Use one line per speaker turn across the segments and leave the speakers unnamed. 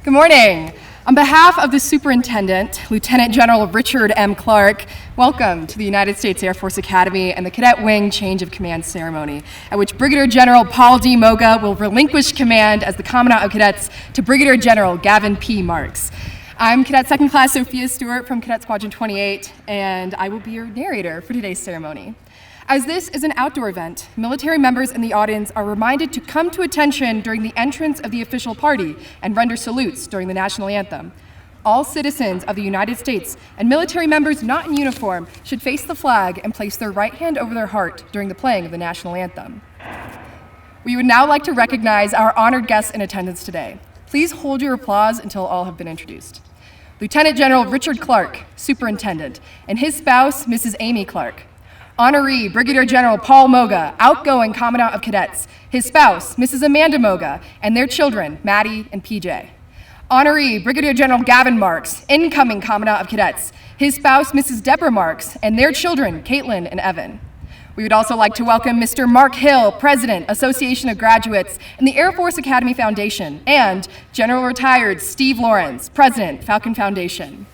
Good morning. On behalf of the Superintendent, Lieutenant General Richard M. Clark, welcome to the United States Air Force Academy and the Cadet Wing Change of Command ceremony, at which Brigadier General Paul D. Moga will relinquish command as the Commandant of Cadets to Brigadier General Gavin P. Marks. I'm Cadet Second Class Sophia Stewart from Cadet Squadron 28, and I will be your narrator for today's ceremony. As this is an outdoor event, military members in the audience are reminded to come to attention during the entrance of the official party and render salutes during the national anthem. All citizens of the United States and military members not in uniform should face the flag and place their right hand over their heart during the playing of the national anthem. We would now like to recognize our honored guests in attendance today. Please hold your applause until all have been introduced. Lieutenant General Richard Clark, Superintendent, and his spouse, Mrs. Amy Clark. Honoree Brigadier General Paul Moga, outgoing Commandant of Cadets, his spouse, Mrs. Amanda Moga, and their children, Maddie and PJ. Honoree Brigadier General Gavin Marks, incoming Commandant of Cadets, his spouse, Mrs. Deborah Marks, and their children, Caitlin and Evan. We would also like to welcome Mr. Mark Hill, President, Association of Graduates, and the Air Force Academy Foundation, and General Retired Steve Lawrence, President, Falcon Foundation.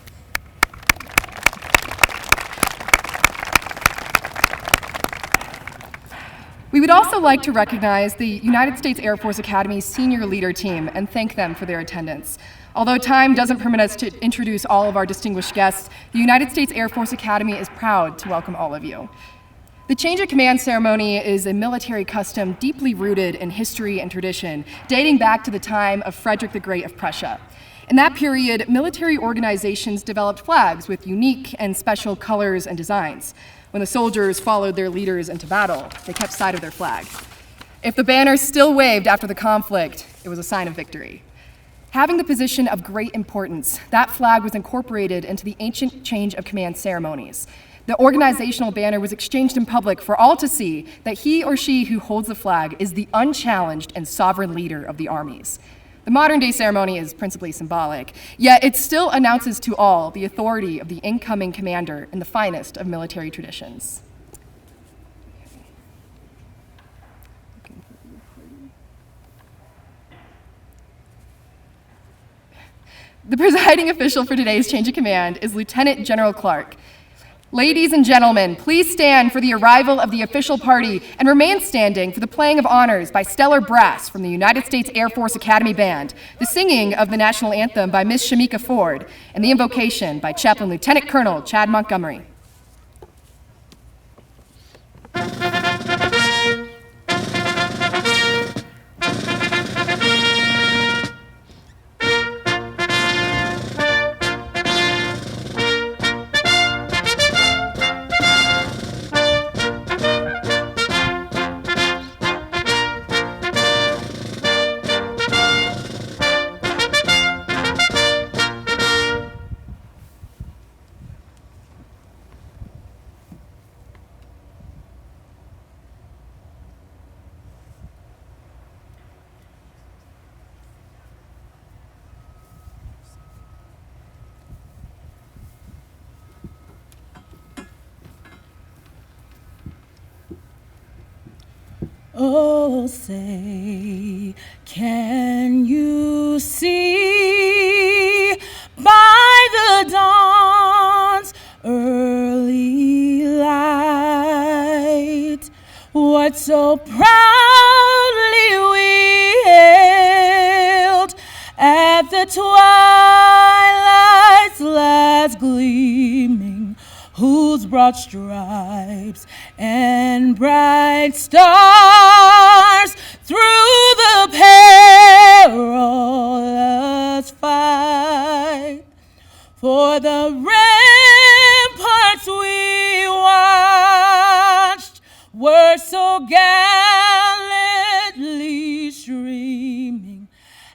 We would also like to recognize the United States Air Force Academy's senior leader team and thank them for their attendance. Although time doesn't permit us to introduce all of our distinguished guests, the United States Air Force Academy is proud to welcome all of you. The Change of Command ceremony is a military custom deeply rooted in history and tradition, dating back to the time of Frederick the Great of Prussia. In that period, military organizations developed flags with unique and special colors and designs. When the soldiers followed their leaders into battle, they kept sight of their flag. If the banner still waved after the conflict, it was a sign of victory. Having the position of great importance, that flag was incorporated into the ancient change of command ceremonies. The organizational banner was exchanged in public for all to see that he or she who holds the flag is the unchallenged and sovereign leader of the armies. The modern-day ceremony is principally symbolic, yet it still announces to all the authority of the incoming commander in the finest of military traditions. The presiding official for today's change of command is Lieutenant General Clark. Ladies and gentlemen, please stand for the arrival of the official party and remain standing for the playing of honors by stellar brass from the United States Air Force Academy Band, the singing of the national anthem by Miss Shamika Ford, and the invocation by Chaplain Lieutenant Colonel Chad Montgomery.
Oh, say, can you see by the dawn's early light what so proudly we hailed at the twilight's last gleaming, whose broad stripes and bright stars through the perilous fight for the ramparts we watched were so gallantly streaming,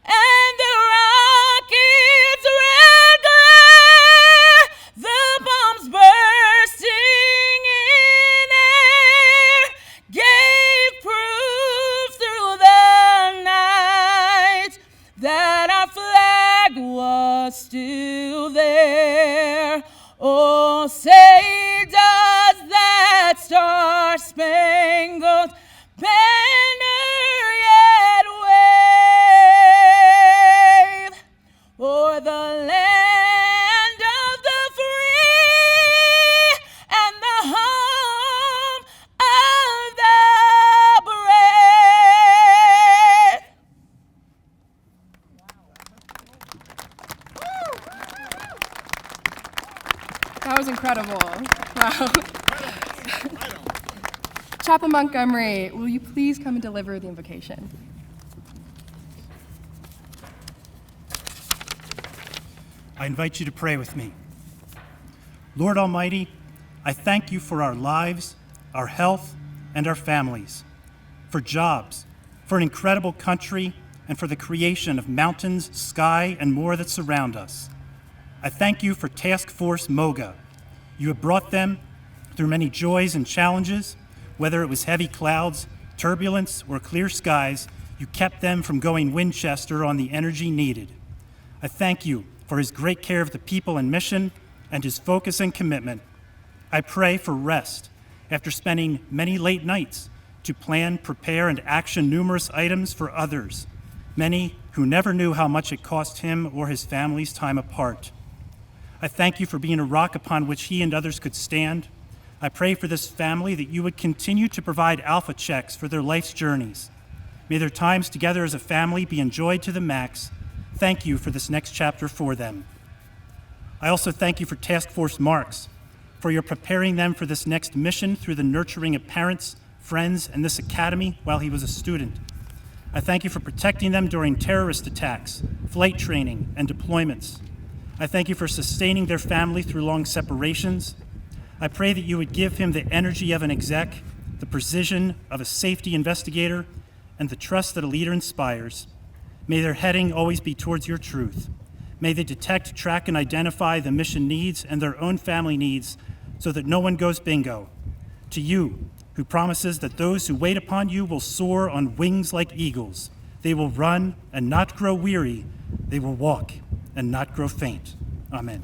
and the rockets' red glare, the bombs bursting in air, gave proof through the night that our flag was still there. Oh, say does that star-spangled banner yet wave
That was incredible. Wow. Chaplain Montgomery, will you please come and deliver the invocation?
I invite you to pray with me. Lord Almighty, I thank you for our lives, our health, and our families, for jobs, for an incredible country, and for the creation of mountains, sky, and more that surround us. I thank you for Task Force Moga. You have brought them through many joys and challenges. Whether it was heavy clouds, turbulence, or clear skies, you kept them from going Winchester on the energy needed. I thank you for his great care of the people and mission and his focus and commitment. I pray for rest after spending many late nights to plan, prepare, and action numerous items for others, many who never knew how much it cost him or his family's time apart. I thank you for being a rock upon which he and others could stand. I pray for this family that you would continue to provide alpha checks for their life's journeys. May their times together as a family be enjoyed to the max. Thank you for this next chapter for them. I also thank you for Task Force Marks, for your preparing them for this next mission through the nurturing of parents, friends, and this academy while he was a student. I thank you for protecting them during terrorist attacks, flight training, and deployments. I thank you for sustaining their family through long separations. I pray that you would give him the energy of an exec, the precision of a safety investigator, and the trust that a leader inspires. May their heading always be towards your truth. May they detect, track, and identify the mission needs and their own family needs so that no one goes bingo. To you, who promises that those who wait upon you will soar on wings like eagles. They will run and not grow weary. They will walk and not grow faint. Amen.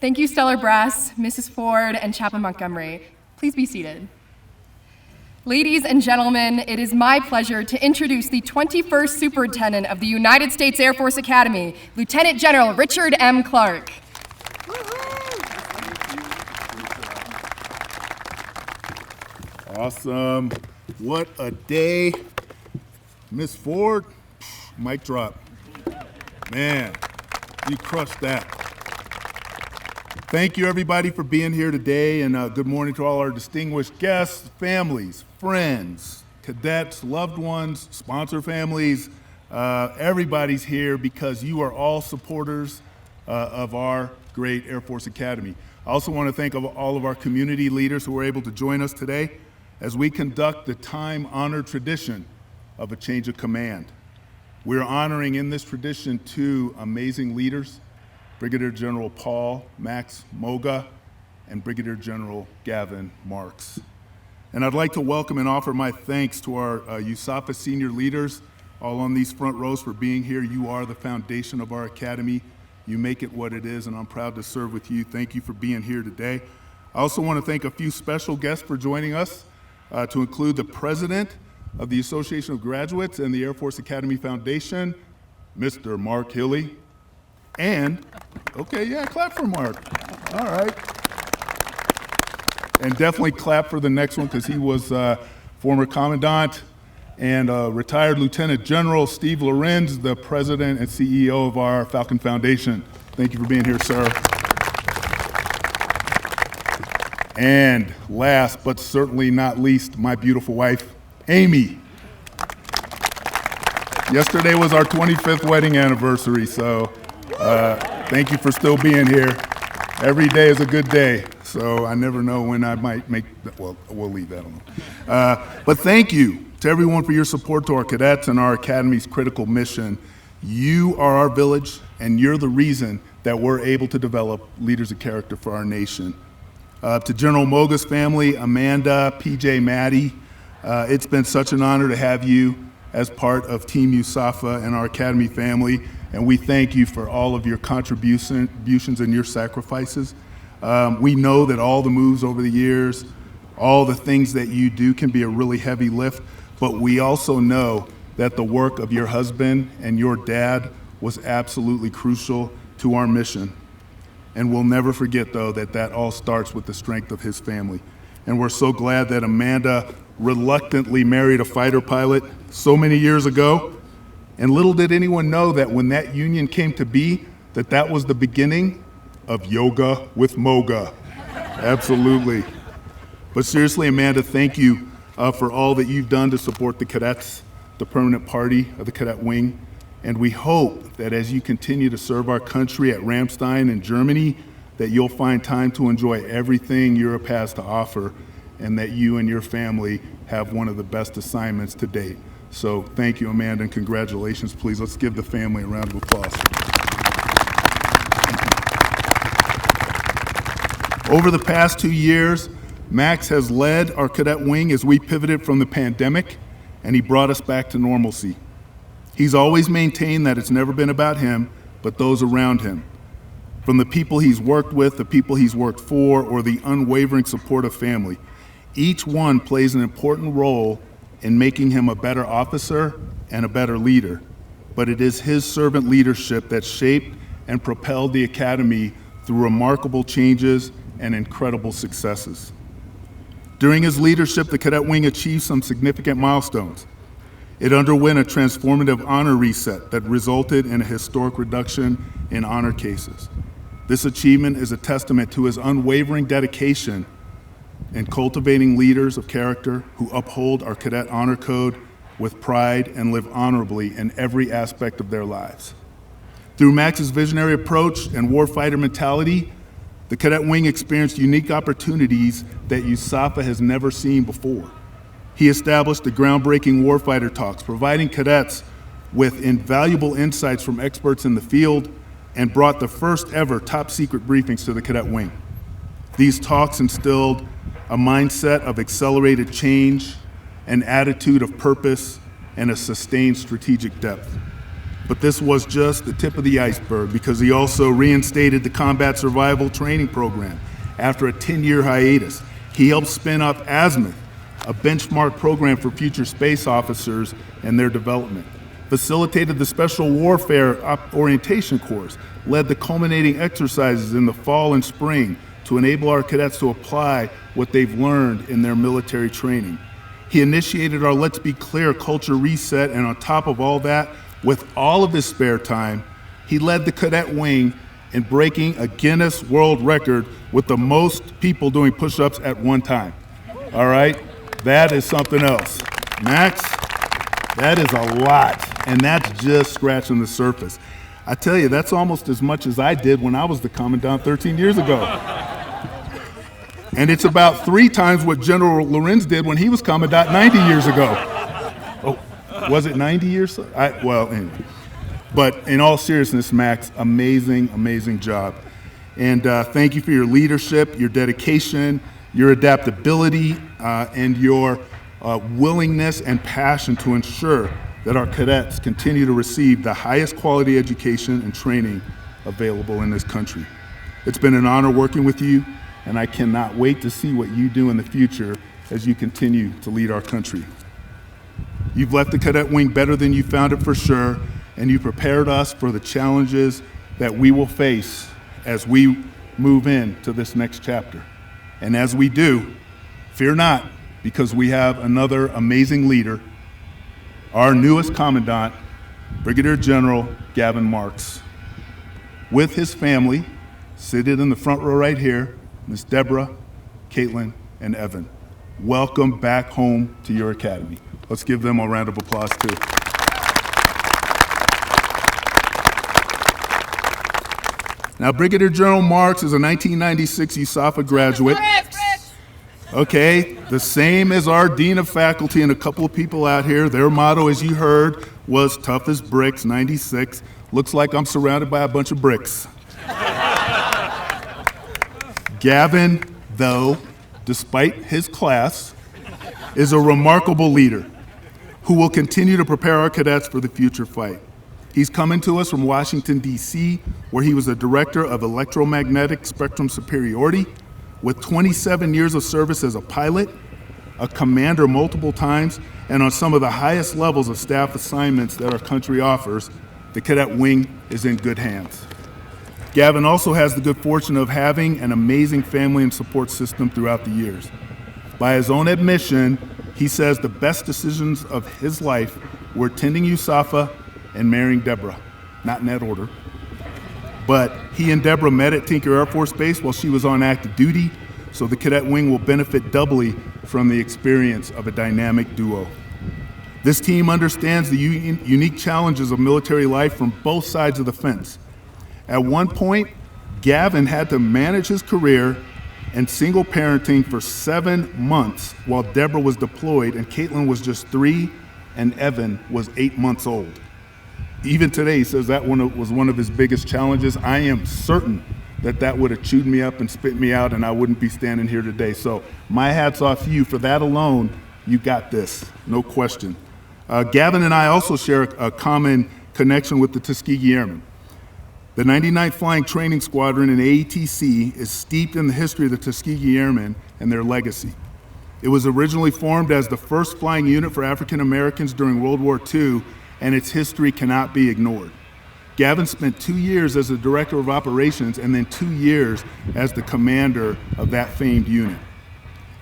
Thank you, Stellar Brass, Mrs. Ford, and Chaplain Montgomery. Please be seated. Ladies and gentlemen, it is my pleasure to introduce the 21st Superintendent of the United States Air Force Academy, Lieutenant General Richard M. Clark.
Awesome. What a day. Miss Ford, mic drop. Man, you crushed that. Thank you, everybody, for being here today, and good morning to all our distinguished guests, families, friends, cadets, loved ones, sponsor families. Everybody's here because you are all supporters of our great Air Force Academy. I also want to thank all of our community leaders who were able to join us today as we conduct the time-honored tradition of a change of command. We're honoring in this tradition two amazing leaders, Brigadier General Paul Max Moga and Brigadier General Gavin Marks. And I'd like to welcome and offer my thanks to our USAFA senior leaders, all on these front rows, for being here. You are the foundation of our academy. You make it what it is, and I'm proud to serve with you. Thank you for being here today. I also want to thank a few special guests for joining us, to include the President of the Association of Graduates and the Air Force Academy Foundation, Mr. Mark Hilly. And, okay, yeah, clap for Mark. All right. And definitely clap for the next one, because he was former commandant and retired Lieutenant General Steve Lorenz, the president and CEO of our Falcon Foundation. Thank you for being here, sir. And last but certainly not least, my beautiful wife, Amy. Yesterday was our 25th wedding anniversary, so thank you for still being here. Every day is a good day, so I never know when I might make, well, we'll leave that alone. But thank you to everyone for your support to our cadets and our Academy's critical mission. You are our village, and you're the reason that we're able to develop leaders of character for our nation. To General Moga's family, Amanda, PJ, Maddie, it's been such an honor to have you as part of Team USAFA and our Academy family, and we thank you for all of your contributions and your sacrifices. We know that all the moves over the years, all the things that you do can be a really heavy lift, but we also know that the work of your husband and your dad was absolutely crucial to our mission. And we'll never forget, though, that that all starts with the strength of his family. And we're so glad that Amanda reluctantly married a fighter pilot so many years ago. And little did anyone know that when that union came to be, that was the beginning of yoga with Moga. Absolutely. But seriously, Amanda, thank you for all that you've done to support the cadets, the permanent party of the Cadet Wing. And we hope that as you continue to serve our country at Ramstein in Germany, that you'll find time to enjoy everything Europe has to offer, and that you and your family have one of the best assignments to date. So thank you, Amanda, and congratulations. Please, let's give the family a round of applause. Over the past 2 years, Max has led our Cadet Wing as we pivoted from the pandemic, and he brought us back to normalcy. He's always maintained that it's never been about him, but those around him. From the people he's worked with, the people he's worked for, or the unwavering support of family. Each one plays an important role in making him a better officer and a better leader. But it is his servant leadership that shaped and propelled the Academy through remarkable changes and incredible successes. During his leadership, the Cadet Wing achieved some significant milestones. It underwent a transformative honor reset that resulted in a historic reduction in honor cases. This achievement is a testament to his unwavering dedication in cultivating leaders of character who uphold our cadet honor code with pride and live honorably in every aspect of their lives. Through Max's visionary approach and warfighter mentality, the Cadet Wing experienced unique opportunities that USAFA has never seen before. He established the groundbreaking warfighter talks, providing cadets with invaluable insights from experts in the field, and brought the first ever top secret briefings to the Cadet Wing. These talks instilled a mindset of accelerated change, an attitude of purpose, and a sustained strategic depth. But this was just the tip of the iceberg, because he also reinstated the Combat Survival Training Program after a 10-year hiatus. He helped spin up Azimuth, a benchmark program for future space officers and their development, facilitated the Special Warfare Orientation Course, led the culminating exercises in the fall and spring to enable our cadets to apply what they've learned in their military training. He initiated our Let's Be Clear culture reset, and on top of all that, with all of his spare time, he led the Cadet Wing in breaking a Guinness World Record with the most people doing push-ups at one time. All right? That is something else. Max, that is a lot, and that's just scratching the surface. I tell you, that's almost as much as I did when I was the commandant 13 years ago. And it's about 3 times what General Lorenz did when he was commandant 90 years ago. Oh, was it 90 years? Well, anyway. But in all seriousness, Max, amazing, amazing job. And thank you for your leadership, your dedication, your adaptability, and your willingness and passion to ensure that our cadets continue to receive the highest quality education and training available in this country. It's been an honor working with you, and I cannot wait to see what you do in the future as you continue to lead our country. You've left the Cadet Wing better than you found it, for sure, and you prepared us for the challenges that we will face as we move into this next chapter. And as we do, fear not, because we have another amazing leader, our newest commandant, Brigadier General Gavin Marks. With his family, seated in the front row right here, Miss Deborah, Caitlin, and Evan. Welcome back home to your academy. Let's give them a round of applause too. Now, Brigadier General Marks is a 1996 USAFA graduate. Okay, the same as our Dean of Faculty and a couple of people out here. Their motto, as you heard, was tough as bricks, 96. Looks like I'm surrounded by a bunch of bricks. Gavin, though, despite his class, is a remarkable leader who will continue to prepare our cadets for the future fight. He's coming to us from Washington, D.C., where he was the Director of Electromagnetic Spectrum Superiority, with 27 years of service as a pilot, a commander multiple times, and on some of the highest levels of staff assignments that our country offers. The Cadet Wing is in good hands. Gavin also has the good fortune of having an amazing family and support system throughout the years. By his own admission, He says the best decisions of his life were attending USAFA and marrying Deborah. Not in that order. But he and Deborah met at Tinker Air Force Base while she was on active duty, so the Cadet Wing will benefit doubly from the experience of a dynamic duo. This team understands the unique challenges of military life from both sides of the fence. At one point, Gavin had to manage his career and single parenting for 7 months while Deborah was deployed and Caitlin was just 3 and Evan was 8 months old. Even today, he says that was one of his biggest challenges. I am certain that would have chewed me up and spit me out and I wouldn't be standing here today. So my hat's off to you. For that alone, you got this, no question. Gavin and I also share a common connection with the Tuskegee Airmen. The 99th Flying Training Squadron in AETC is steeped in the history of the Tuskegee Airmen and their legacy. It was originally formed as the first flying unit for African Americans during World War II, and its history cannot be ignored. Gavin spent 2 years as the director of operations and then 2 years as the commander of that famed unit.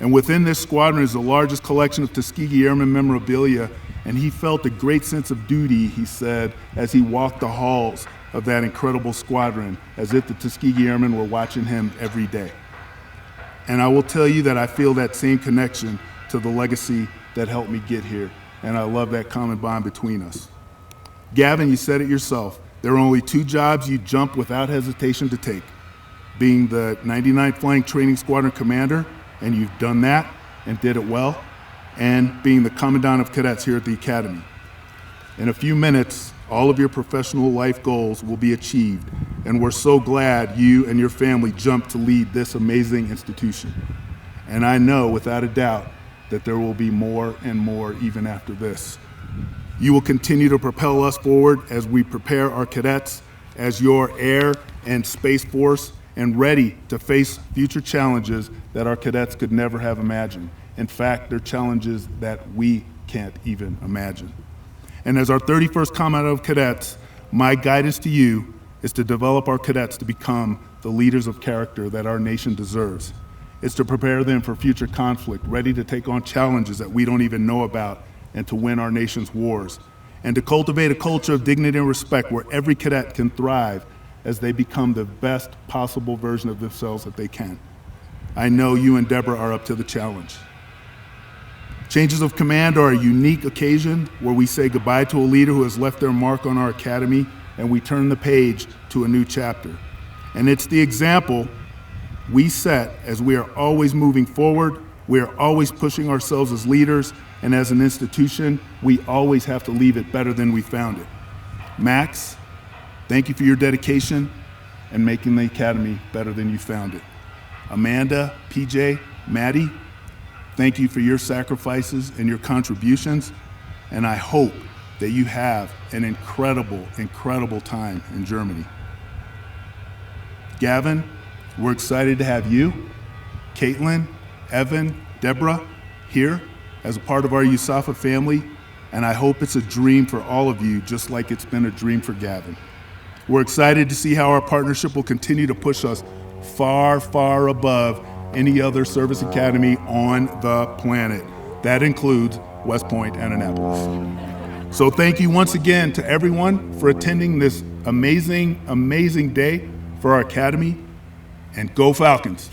And within this squadron is the largest collection of Tuskegee Airmen memorabilia, and he felt a great sense of duty, he said, as he walked the halls of that incredible squadron, as if the Tuskegee Airmen were watching him every day. And I will tell you that I feel that same connection to the legacy that helped me get here, and I love that common bond between us. Gavin, you said it yourself, there are only 2 jobs you jump without hesitation to take, being the 99th Flying Training Squadron commander, and you've done that and did it well, and being the commandant of cadets here at the Academy. In a few minutes, all of your professional life goals will be achieved, and we're so glad you and your family jumped to lead this amazing institution. And I know without a doubt that there will be more and more even after this. You will continue to propel us forward as we prepare our cadets as your air and space force and ready to face future challenges that our cadets could never have imagined. In fact, they're challenges that we can't even imagine. And as our 31st Commandant of Cadets, my guidance to you is to develop our cadets to become the leaders of character that our nation deserves. It's to prepare them for future conflict, ready to take on challenges that we don't even know about, and to win our nation's wars. And to cultivate a culture of dignity and respect where every cadet can thrive as they become the best possible version of themselves that they can. I know you and Deborah are up to the challenge. Changes of command are a unique occasion where we say goodbye to a leader who has left their mark on our academy, and we turn the page to a new chapter. And it's the example we set as we are always moving forward, we are always pushing ourselves as leaders, and as an institution, we always have to leave it better than we found it. Max, thank you for your dedication and making the academy better than you found it. Amanda, PJ, Maddie, thank you for your sacrifices and your contributions, and I hope that you have an incredible, incredible time in Germany. Gavin, we're excited to have you, Caitlin, Evan, Deborah here as a part of our USAFA family, and I hope it's a dream for all of you, just like it's been a dream for Gavin. We're excited to see how our partnership will continue to push us far, far above any other service academy on the planet. That includes West Point and Annapolis. So thank you once again to everyone for attending this amazing, amazing day for our academy, and go Falcons.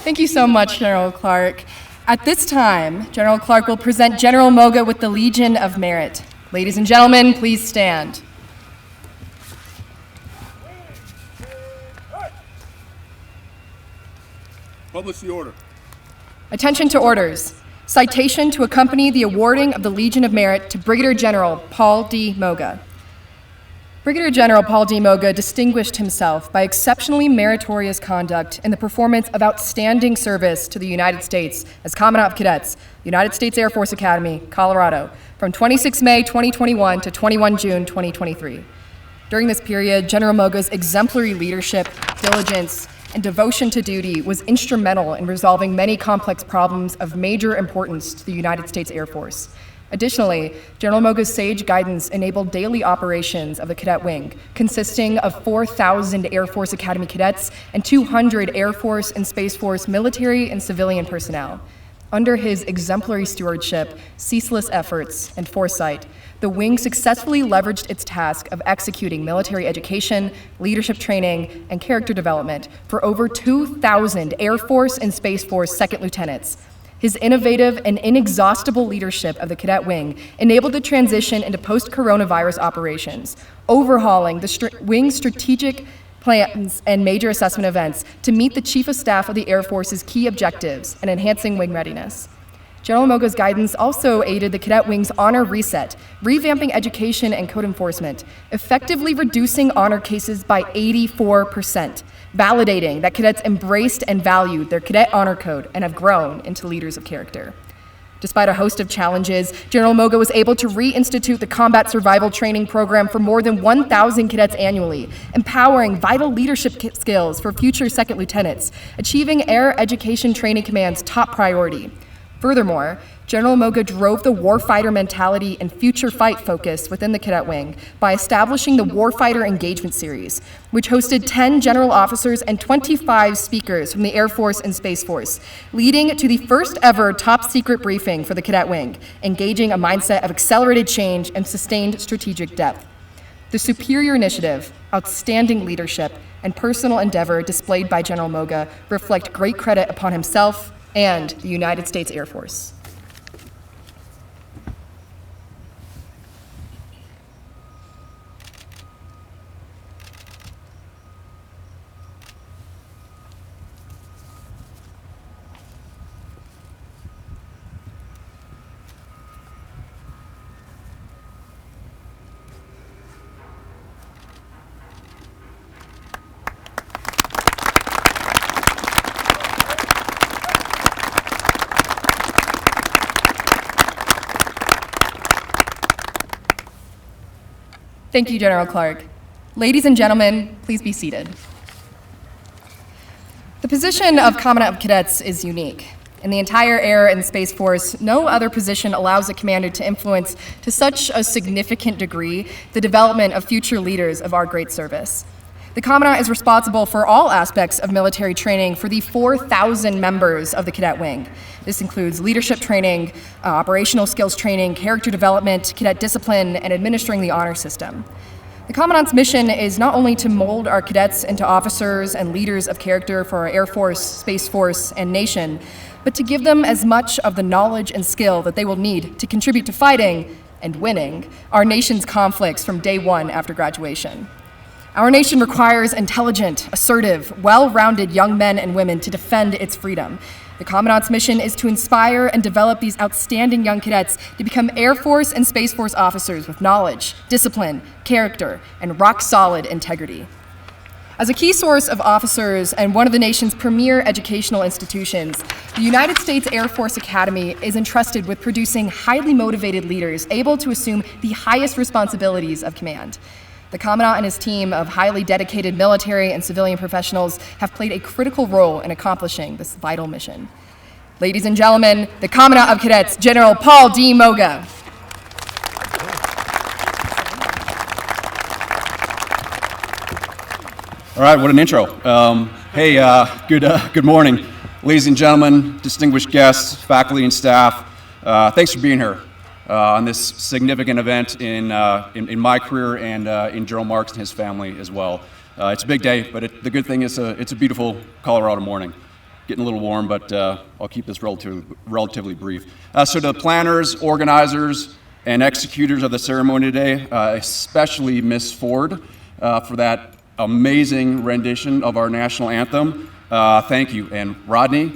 Thank you so much, General Clark. At this time, General Clark will present General Moga with the Legion of Merit. Ladies and gentlemen, please stand.
Publish the order.
Attention to orders. Citation to accompany the awarding of the Legion of Merit to Brigadier General Paul D. Moga. Brigadier General Paul D. Moga distinguished himself by exceptionally meritorious conduct in the performance of outstanding service to the United States as Commandant of Cadets, United States Air Force Academy, Colorado, from 26 May 2021 to 21 June 2023. During this period, General Moga's exemplary leadership, diligence, and devotion to duty was instrumental in resolving many complex problems of major importance to the United States Air Force. Additionally, General Moga's sage guidance enabled daily operations of the Cadet Wing, consisting of 4,000 Air Force Academy cadets and 200 Air Force and Space Force military and civilian personnel. Under his exemplary stewardship, ceaseless efforts, and foresight, the Wing successfully leveraged its task of executing military education, leadership training, and character development for over 2,000 Air Force and Space Force second lieutenants. His innovative and inexhaustible leadership of the Cadet Wing enabled the transition into post-coronavirus operations, overhauling the Wing's strategic plans and major assessment events to meet the Chief of Staff of the Air Force's key objectives and enhancing Wing readiness. General Moga's guidance also aided the Cadet Wing's honor reset, revamping education and code enforcement, effectively reducing honor cases by 84%, validating that cadets embraced and valued their cadet honor code and have grown into leaders of character. Despite a host of challenges, General Moga was able to reinstitute the combat survival training program for more than 1,000 cadets annually, empowering vital leadership skills for future second lieutenants, achieving Air Education Training Command's top priority. Furthermore, General Moga drove the warfighter mentality and future fight focus within the Cadet Wing by establishing the Warfighter Engagement Series, which hosted 10 general officers and 25 speakers from the Air Force and Space Force, leading to the first ever top secret briefing for the Cadet Wing, engaging a mindset of accelerated change and sustained strategic depth. The superior initiative, outstanding leadership, and personal endeavor displayed by General Moga reflect great credit upon himself and the United States Air Force. Thank you, General Clark. Ladies and gentlemen, please be seated. The position of Commandant of Cadets is unique. In the entire Air and Space Force, no other position allows a commander to influence to such a significant degree the development of future leaders of our great service. The Commandant is responsible for all aspects of military training for the 4,000 members of the Cadet Wing. This includes leadership training, operational skills training, character development, cadet discipline, and administering the honor system. The Commandant's mission is not only to mold our cadets into officers and leaders of character for our Air Force, Space Force, and nation, but to give them as much of the knowledge and skill that they will need to contribute to fighting and winning our nation's conflicts from day one after graduation. Our nation requires intelligent, assertive, well-rounded young men and women to defend its freedom. The Commandant's mission is to inspire and develop these outstanding young cadets to become Air Force and Space Force officers with knowledge, discipline, character, and rock-solid integrity. As a key source of officers and one of the nation's premier educational institutions, the United States Air Force Academy is entrusted with producing highly motivated leaders able to assume the highest responsibilities of command. The Commandant and his team of highly dedicated military and civilian professionals have played a critical role in accomplishing this vital mission. Ladies and gentlemen, the Commandant of Cadets, General Paul D. Moga.
All right, what an intro. Good morning. Ladies and gentlemen, distinguished guests, faculty and staff, thanks for being here on this significant event in my career and in General Marks and his family as well. It's a big day, but the good thing is it's a beautiful Colorado morning. Getting a little warm, but I'll keep this relatively brief. So to the planners, organizers, and executors of the ceremony today, especially Miss Ford for that amazing rendition of our national anthem. Thank you. And Rodney,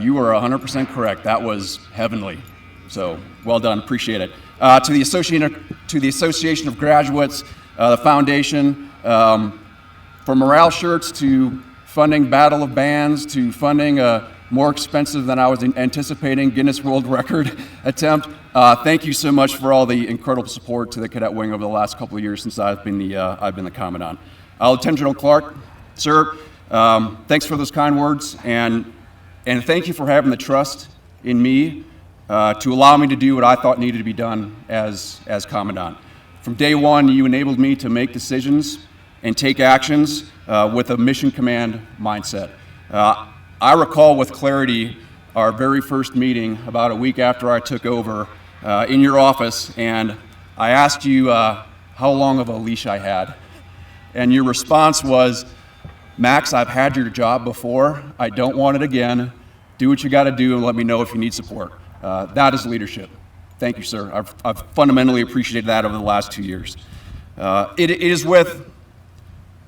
you are 100% correct. That was heavenly. So well done. Appreciate it. To the Association of Graduates, the foundation, from morale shirts to funding Battle of Bands to funding a more expensive than I was anticipating Guinness World Record attempt. Thank you so much for all the incredible support to the Cadet Wing over the last couple of years since I've been the Commandant. Lieutenant General Clark, sir, thanks for those kind words, and thank you for having the trust in me to allow me to do what I thought needed to be done as commandant. From day one, you enabled me to make decisions and take actions with a mission command mindset. I recall with clarity our very first meeting about a week after I took over in your office, and I asked you how long of a leash I had. And your response was, "Max, I've had your job before. I don't want it again. Do what you got to do and let me know if you need support." That is leadership. Thank you, sir. I've fundamentally appreciated that over the last 2 years. It is with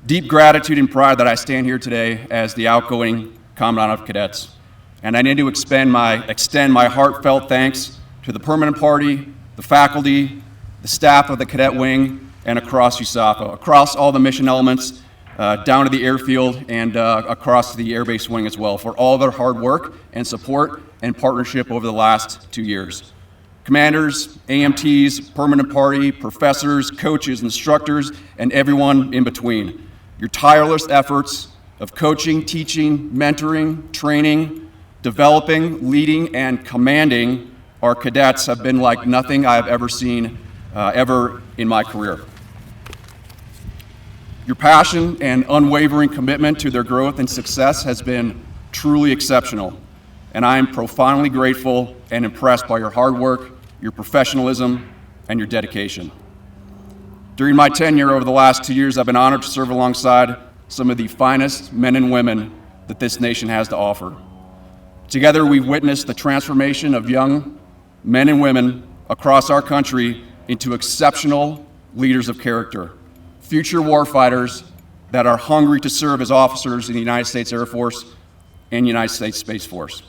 deep gratitude and pride that I stand here today as the outgoing Commandant of Cadets. And I need to extend my heartfelt thanks to the permanent party, the faculty, the staff of the Cadet Wing, and across USAFA, across all the mission elements, down to the airfield and across to the Air Base Wing as well, for all their hard work and support and partnership over the last 2 years. Commanders, AMTs, permanent party, professors, coaches, instructors, and everyone in between. Your tireless efforts of coaching, teaching, mentoring, training, developing, leading, and commanding our cadets have been like nothing I have ever seen ever in my career. Your passion and unwavering commitment to their growth and success has been truly exceptional, and I am profoundly grateful and impressed by your hard work, your professionalism, and your dedication. During my tenure over the last 2 years, I've been honored to serve alongside some of the finest men and women that this nation has to offer. Together, we've witnessed the transformation of young men and women across our country into exceptional leaders of character, future warfighters that are hungry to serve as officers in the United States Air Force and United States Space Force.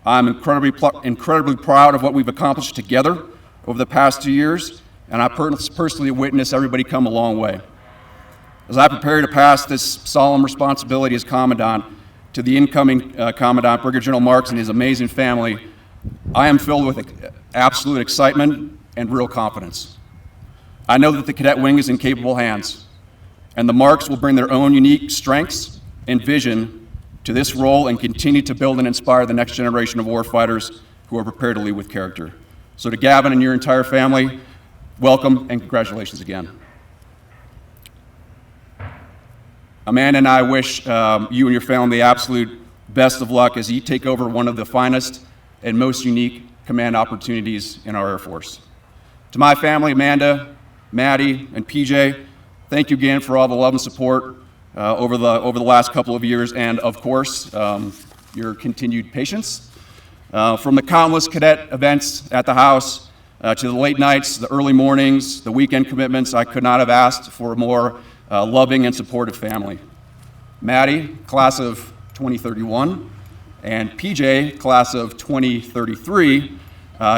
I'm incredibly proud of what we've accomplished together over the past 2 years, and I personally witnessed everybody come a long way. As I prepare to pass this solemn responsibility as Commandant to the incoming Commandant, Brigadier General Marks, and his amazing family, I am filled with absolute excitement and real confidence. I know that the Cadet Wing is in capable hands, and the Marks will bring their own unique strengths and vision to this role and continue to build and inspire the next generation of warfighters who are prepared to lead with character. So to Gavin and your entire family, welcome and congratulations again. Amanda and I wish you and your family the absolute best of luck as you take over one of the finest and most unique command opportunities in our Air Force. To my family, Amanda, Maddie, and PJ, thank you again for all the love and support over the last couple of years, and of course, your continued patience. From the countless cadet events at the house to the late nights, the early mornings, the weekend commitments, I could not have asked for a more loving and supportive family. Maddie, class of 2031, and PJ, class of 2033,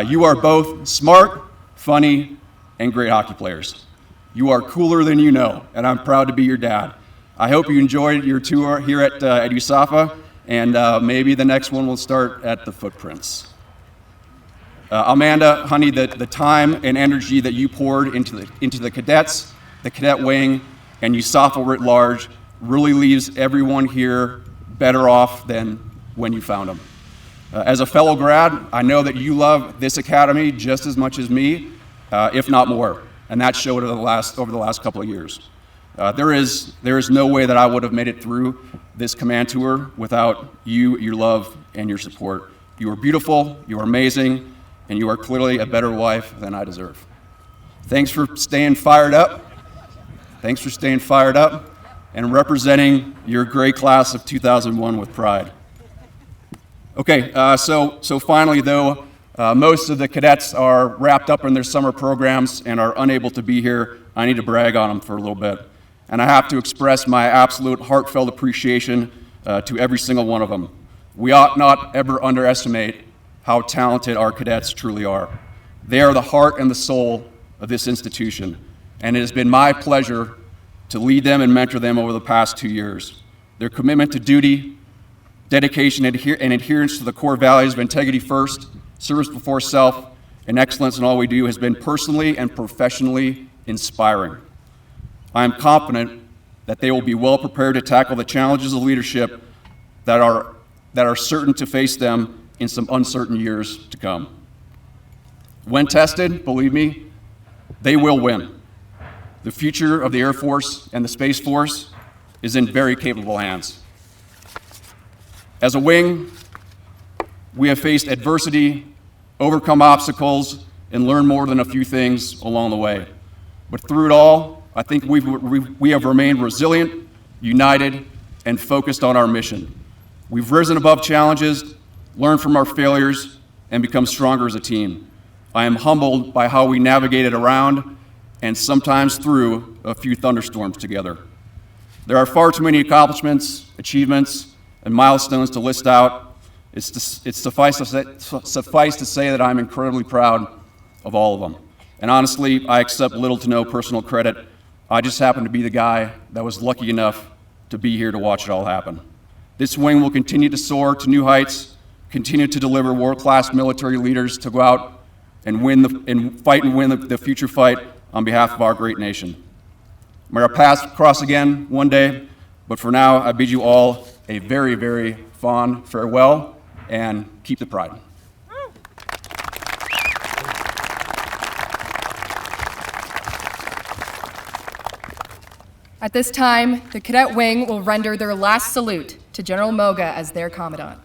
you are both smart, funny, and great hockey players. You are cooler than you know, and I'm proud to be your dad. I hope you enjoyed your tour here at USAFA, and maybe the next one will start at the Footprints. Amanda, honey, the time and energy that you poured into the cadets, the Cadet Wing, and USAFA writ large really leaves everyone here better off than when you found them. As a fellow grad, I know that you love this academy just as much as me, if not more, and that showed over the last couple of years. There is no way that I would have made it through this command tour without you, your love, and your support. You are beautiful, you are amazing, and you are clearly a better wife than I deserve. Thanks for staying fired up. Thanks for staying fired up and representing your great class of 2001 with pride. Okay, so finally though, most of the cadets are wrapped up in their summer programs and are unable to be here. I need to brag on them for a little bit. And I have to express my absolute heartfelt appreciation to every single one of them. We ought not ever underestimate how talented our cadets truly are. They are the heart and the soul of this institution, and it has been my pleasure to lead them and mentor them over the past 2 years. Their commitment to duty, dedication, and adherence to the core values of integrity first, service before self, and excellence in all we do has been personally and professionally inspiring. I am confident that they will be well prepared to tackle the challenges of leadership that are certain to face them in some uncertain years to come. When tested, believe me, they will win. The future of the Air Force and the Space Force is in very capable hands. As a wing, we have faced adversity, overcome obstacles, and learned more than a few things along the way. But through it all, I think we have remained resilient, united, and focused on our mission. We've risen above challenges, learned from our failures, and become stronger as a team. I am humbled by how we navigated around and sometimes through a few thunderstorms together. There are far too many accomplishments, achievements, and milestones to list out. It's suffice to say that I'm incredibly proud of all of them. And honestly, I accept little to no personal credit. I just happen to be the guy that was lucky enough to be here to watch it all happen. This wing will continue to soar to new heights, continue to deliver world-class military leaders to go out and win the future fight on behalf of our great nation. May our paths cross again one day, but for now, I bid you all a very, very fond farewell, and keep the pride.
At this time, the Cadet Wing will render their last salute to General Moga as their commandant.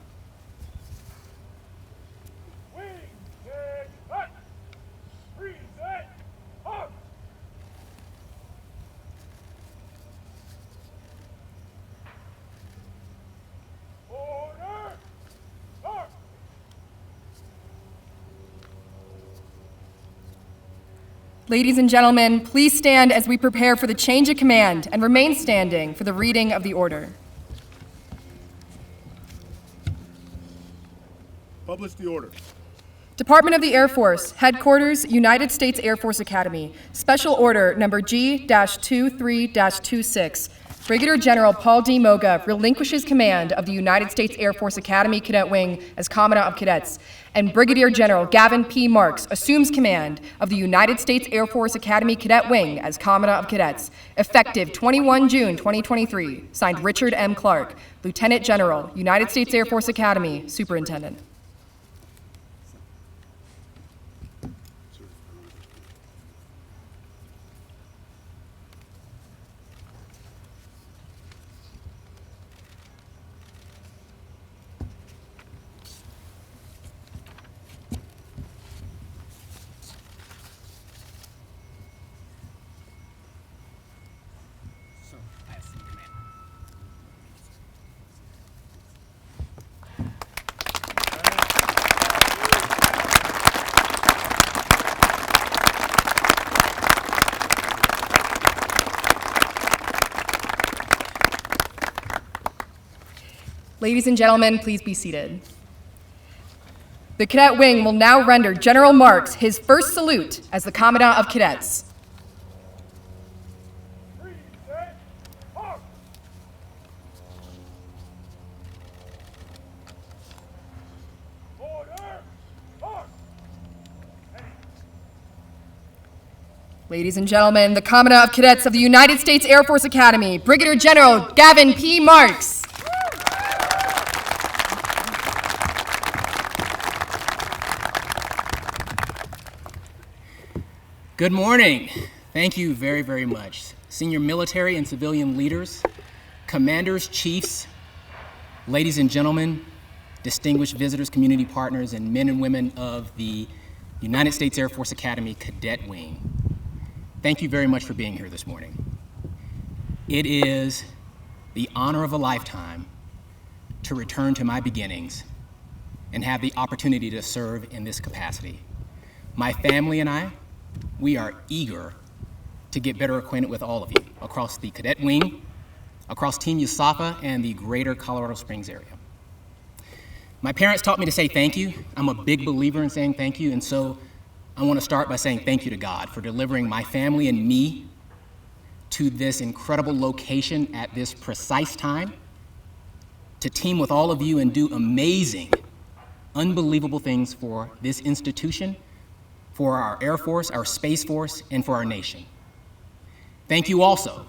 Ladies and gentlemen, please stand as we prepare for the change of command and remain standing for the reading of the order.
Publish the order.
Department of the Air Force, Headquarters, United States Air Force Academy, Special Order Number G-23-26. Brigadier General Paul D. Moga relinquishes command of the United States Air Force Academy Cadet Wing as Commandant of Cadets, and Brigadier General Gavin P. Marks assumes command of the United States Air Force Academy Cadet Wing as Commandant of Cadets, effective 21 June 2023, signed Richard M. Clark, Lieutenant General, United States Air Force Academy, Superintendent. Ladies and gentlemen, please be seated. The Cadet Wing will now render General Marks his first salute as the Commandant of Cadets. Ladies and gentlemen, the Commandant of Cadets of the United States Air Force Academy, Brigadier General Gavin P. Marks.
Good morning. Thank you very, very much. Senior military and civilian leaders, commanders, chiefs, ladies and gentlemen, distinguished visitors, community partners, and men and women of the United States Air Force Academy Cadet Wing. Thank you very much for being here this morning. It is the honor of a lifetime to return to my beginnings and have the opportunity to serve in this capacity. My family and I, we are eager to get better acquainted with all of you across the Cadet Wing, across Team USAFA, and the greater Colorado Springs area. My parents taught me to say thank you. I'm a big believer in saying thank you, and so I want to start by saying thank you to God for delivering my family and me to this incredible location at this precise time, to team with all of you and do amazing, unbelievable things for this institution, for our Air Force, our Space Force, and for our nation. Thank you also,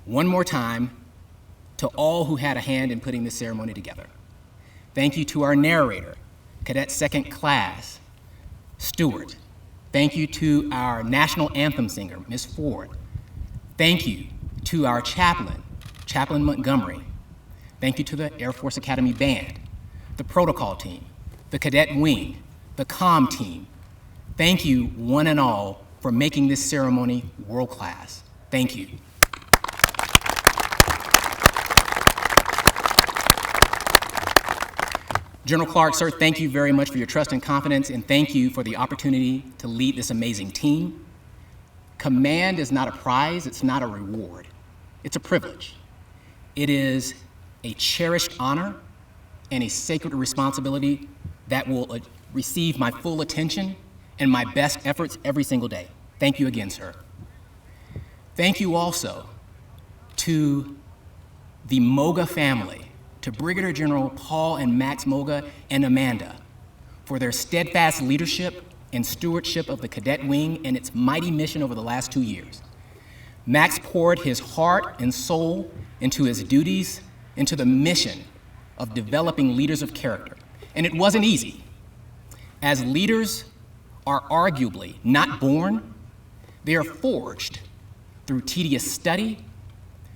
one more time, to all who had a hand in putting this ceremony together. Thank you to our narrator, Cadet Second Class, Stewart. Thank you to our national anthem singer, Ms. Ford. Thank you to our chaplain, Chaplain Montgomery. Thank you to the Air Force Academy Band, the protocol team, the Cadet Wing, the comm team. Thank you, one and all, for making this ceremony world-class. Thank you. General Clark, sir, thank you very much for your trust and confidence, and thank you for the opportunity to lead this amazing team. Command is not a prize, it's not a reward. It's a privilege. It is a cherished honor and a sacred responsibility that will receive my full attention and my best efforts every single day. Thank you again, sir. Thank you also to the Moga family, to Brigadier General Paul and Max Moga and Amanda for their steadfast leadership and stewardship of the Cadet Wing and its mighty mission over the last 2 years. Max poured his heart and soul into his duties, into the mission of developing leaders of character. And it wasn't easy. As leaders are arguably not born, they are forged through tedious study,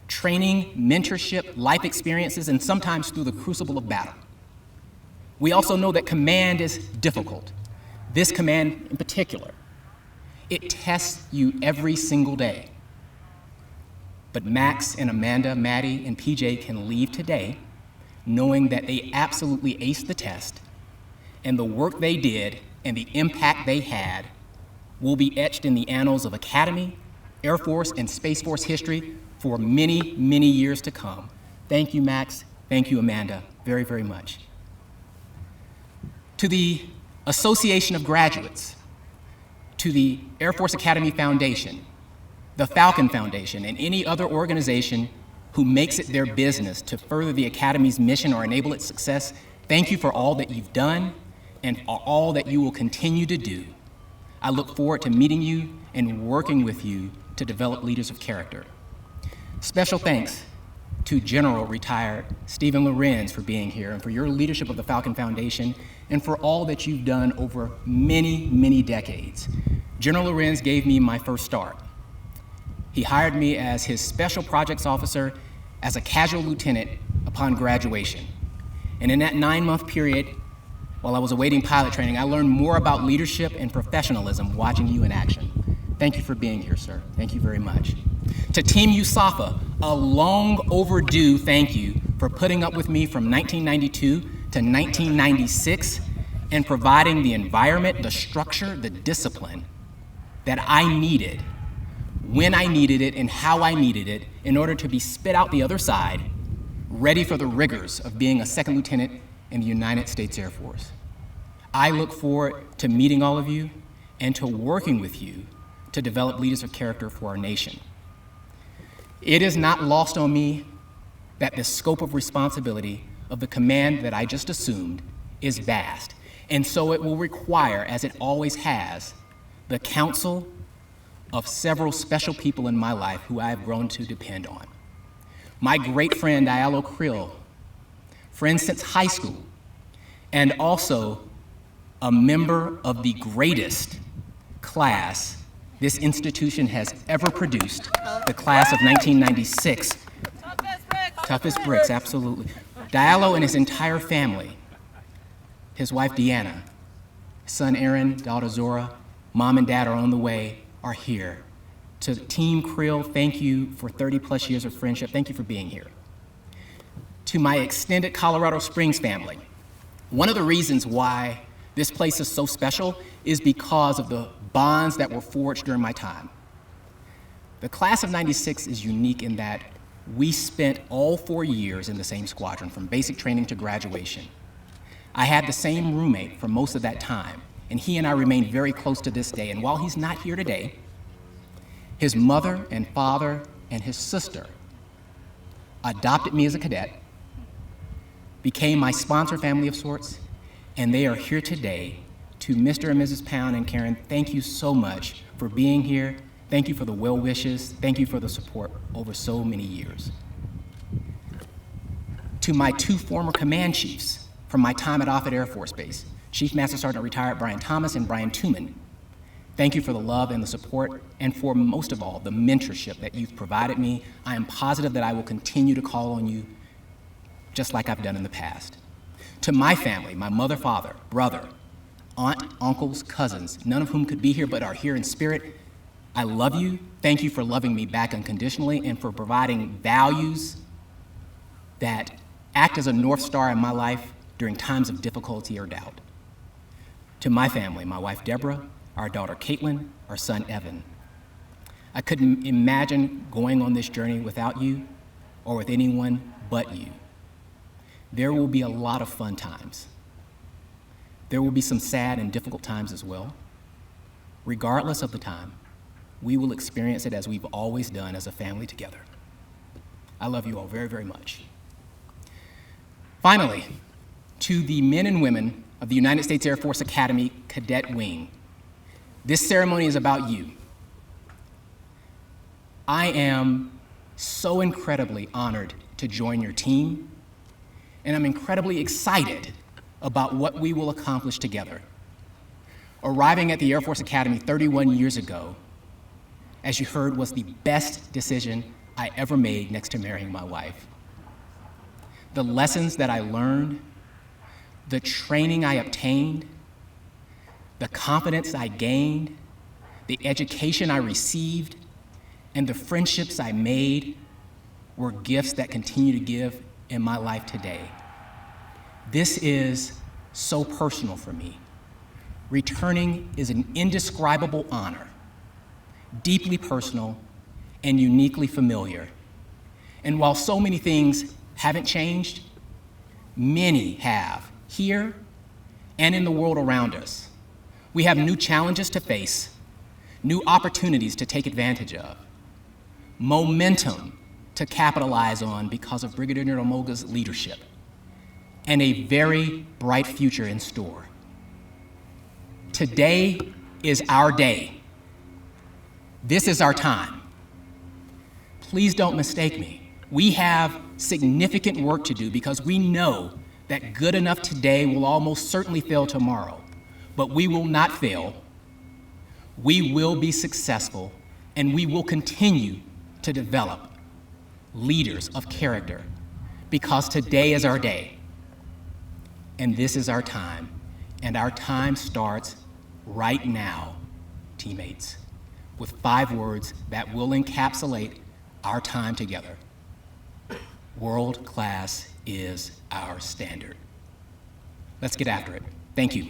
training, mentorship, life experiences, and sometimes through the crucible of battle. We also know that command is difficult. This command in particular, it tests you every single day. But Max and Amanda, Maddie, and PJ can leave today knowing that they absolutely aced the test, and the work they did and the impact they had will be etched in the annals of Academy, Air Force, and Space Force history for many, many years to come. Thank you, Max. Thank you, Amanda, very, very much. To the Association of Graduates, to the Air Force Academy Foundation, the Falcon Foundation, and any other organization who makes it their business to further the Academy's mission or enable its success, thank you for all that you've done and for all that you will continue to do. I look forward to meeting you and working with you to develop leaders of character. Special thanks to General Retired Stephen Lorenz for being here and for your leadership of the Falcon Foundation and for all that you've done over many, many decades. General Lorenz gave me my first start. He hired me as his Special Projects Officer as a casual lieutenant upon graduation. And in that 9-month period, while I was awaiting pilot training, I learned more about leadership and professionalism watching you in action. Thank you for being here, sir. Thank you very much. To Team USAFA, a long overdue thank you for putting up with me from 1992 to 1996 and providing the environment, the structure, the discipline that I needed, when I needed it and how I needed it in order to be spit out the other side, ready for the rigors of being a second lieutenant in the United States Air Force. I look forward to meeting all of you and to working with you to develop leaders of character for our nation. It is not lost on me that the scope of responsibility of the command that I just assumed is vast, and so it will require, as it always has, the counsel of several special people in my life who I have grown to depend on. My great friend, Diallo Krill, friend since high school, and also a member of the greatest class this institution has ever produced, the class of 1996. Toughest bricks, absolutely. Diallo and his entire family, his wife Deanna, son Aaron, daughter Zora, mom and dad are on the way, are here. To Team Krill, thank you for 30 plus years of friendship. Thank you for being here. To my extended Colorado Springs family, one of the reasons why this place is so special is because of the bonds that were forged during my time. The class of 96 is unique in that we spent all 4 years in the same squadron, from basic training to graduation. I had the same roommate for most of that time, and he and I remained very close to this day. And while he's not here today, his mother and father and his sister adopted me as a cadet, became my sponsor family of sorts, and they are here today. To Mr. and Mrs. Pound and Karen, thank you so much for being here. Thank you for the well wishes. Thank you for the support over so many years. To my 2 former command chiefs from my time at Offutt Air Force Base, Chief Master Sergeant Retired Brian Thomas and Brian Tooman, thank you for the love and the support, and for most of all, the mentorship that you've provided me. I am positive that I will continue to call on you just like I've done in the past. To my family, my mother, father, brother, aunt, uncles, cousins, none of whom could be here but are here in spirit, I love you. Thank you for loving me back unconditionally and for providing values that act as a North Star in my life during times of difficulty or doubt. To my family, my wife Deborah, our daughter Caitlin, our son Evan. I couldn't imagine going on this journey without you or with anyone but you. There will be a lot of fun times. There will be some sad and difficult times as well. Regardless of the time, we will experience it as we've always done as a family together. I love you all very, very much. Finally, to the men and women of the United States Air Force Academy Cadet Wing, this ceremony is about you. I am so incredibly honored to join your team, and I'm incredibly excited about what we will accomplish together. Arriving at the Air Force Academy 31 years ago, as you heard, was the best decision I ever made next to marrying my wife. The lessons that I learned, the training I obtained, the confidence I gained, the education I received, and the friendships I made were gifts that continue to give in my life today. This is so personal for me. Returning is an indescribable honor, deeply personal and uniquely familiar. And while so many things haven't changed, many have here and in the world around us. We have new challenges to face, new opportunities to take advantage of, momentum to capitalize on because of Brigadier General Moga's leadership, and a very bright future in store. Today is our day. This is our time. Please don't mistake me. We have significant work to do because we know that good enough today will almost certainly fail tomorrow. But we will not fail. We will be successful, and we will continue to develop leaders of character because today is our day. And this is our time. And our time starts right now, teammates, with 5 words that will encapsulate our time together. World class is our standard. Let's get after it. Thank you.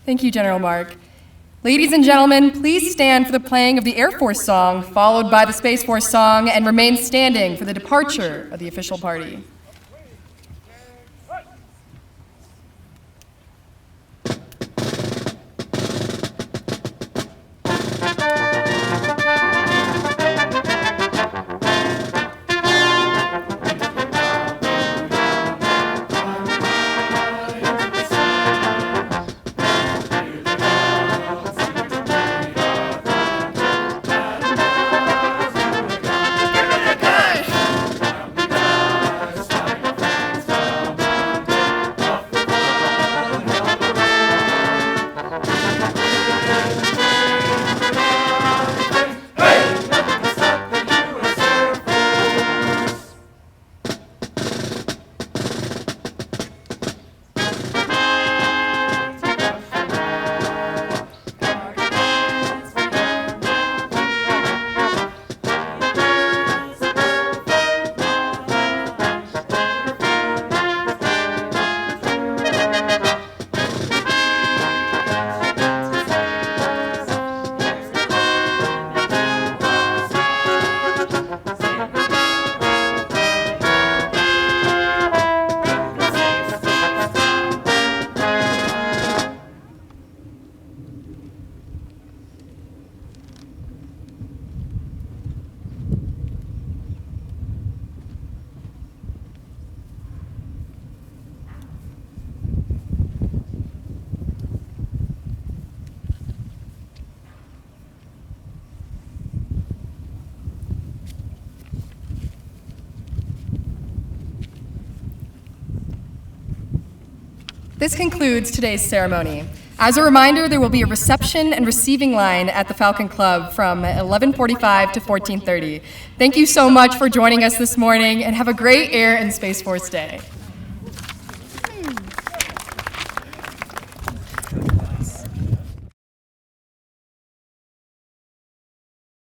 Thank you, General Mark. Ladies and gentlemen, please stand for the playing of the Air Force song, followed by the Space Force song, and remain standing for the departure of the official party. This concludes today's ceremony. As a reminder, there will be a reception and receiving line at the Falcon Club from 11:45 to 14:30. Thank you so much for joining us this morning, and have a great Air and Space Force Day.